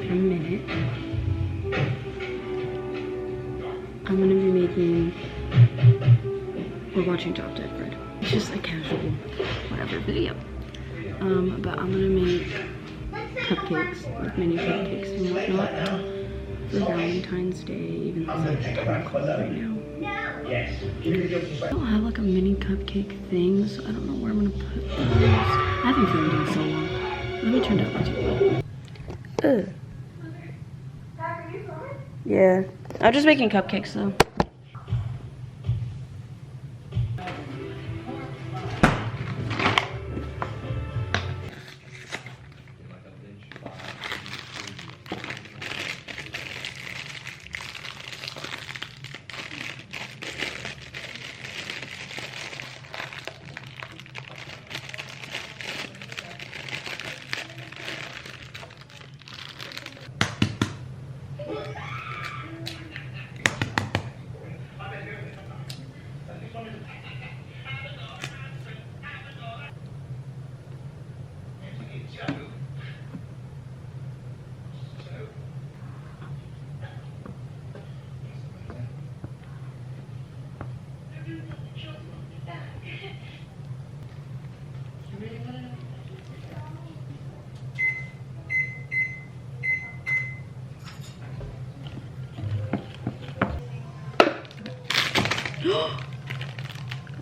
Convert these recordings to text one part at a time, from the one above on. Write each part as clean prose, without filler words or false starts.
in a minute. I'm gonna be making, we're watching Top Dead Red. It's just a casual, whatever video. But I'm gonna make cupcakes, like mini cupcakes and whatnot for Valentine's Day, even though it's like 10 o'clock right now. I don't have like a mini cupcake thing, so I don't know where I'm gonna put those. I haven't filmed in so long. Let me turn down the TV. Yeah, I'm just making cupcakes though.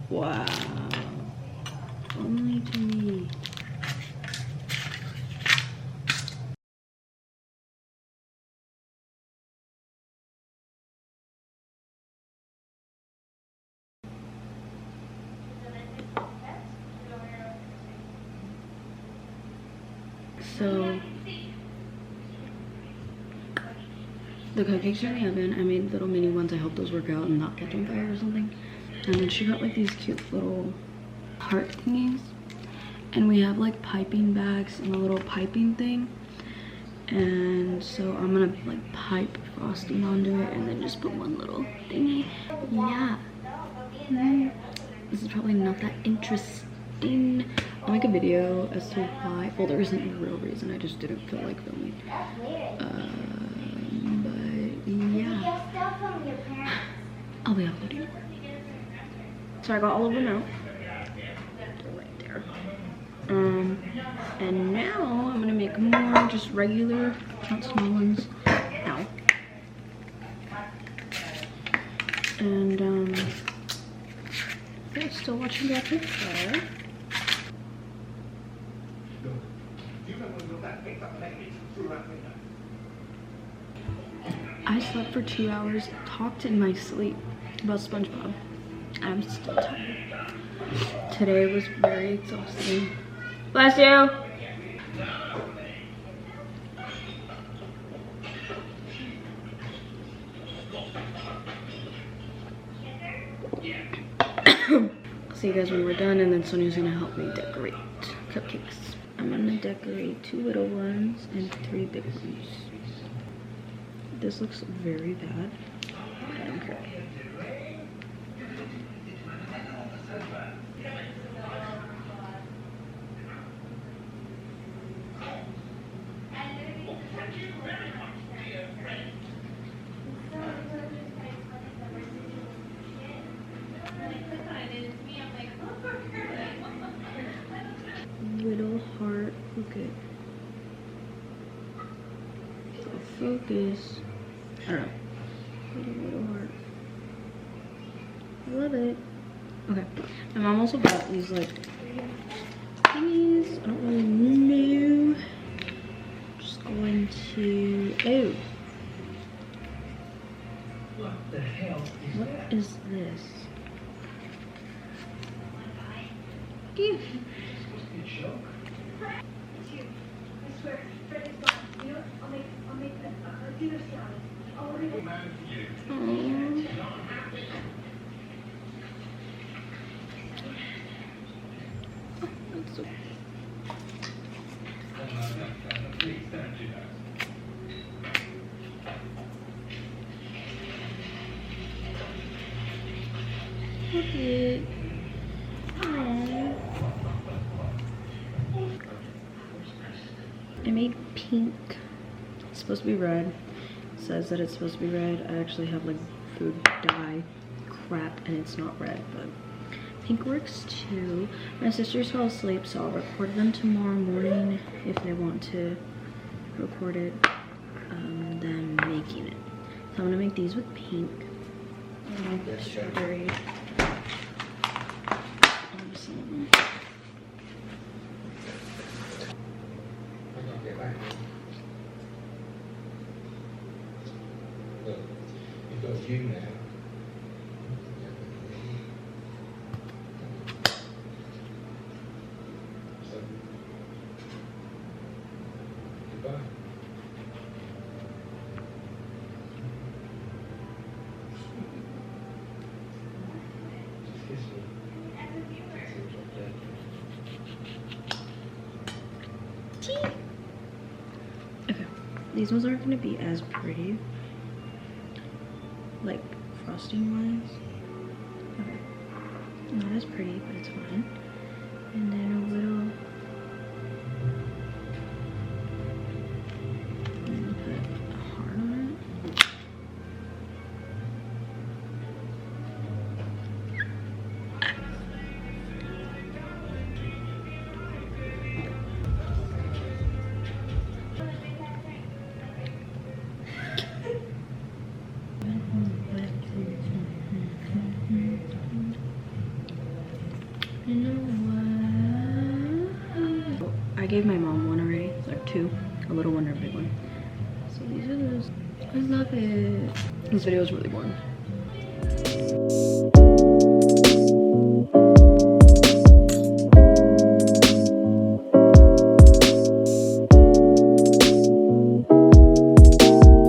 Wow. Only to me. So the cupcakes are in the oven. I made little mini ones. I hope those work out and not catch on fire or something. And then she got like these cute little heart thingies. And we have like piping bags and a little piping thing. And so I'm gonna like pipe frosting onto it and then just put one little thingy. Yeah. This is probably not that interesting. I'll make a video as to why. Well, there isn't a real reason. I just didn't feel like filming. But yeah. I'll be uploading. So I got all of them out. They're right there. And now I'm gonna make more just regular, not small ones. Ow. And yeah, still watching Black Panther. I slept for 2 hours, talked in my sleep about SpongeBob. I'm still tired. Today was very exhausting. Bless you! I'll see you guys when we're done, and then Sonia's gonna help me decorate cupcakes. I'm gonna decorate 2 little ones and 3 big ones. This looks very bad. I don't care. Little heart, okay. Focus. I don't know. Little heart. I love it. Okay. My mom also bought these like thingies. I don't really know. Just going to. Oh. What is this? Ew. Okay. I made pink It's supposed to be red. It says that it's supposed to be red. I actually have like food dye crap and it's not red, but pink works too. My sisters fell asleep, so I'll record them tomorrow morning if they want to record it, them making it. So I'm gonna make these with pink. Strawberry. Look, you've got you now. So, goodbye. Just kiss me. Okay, these ones aren't gonna be as pretty, like frosting wise. Okay, not as pretty, but it's fine. And then a little, and put a heart on it. I gave my mom one already, like two, a little one or a big one. So these are those. I love it. This video is really boring.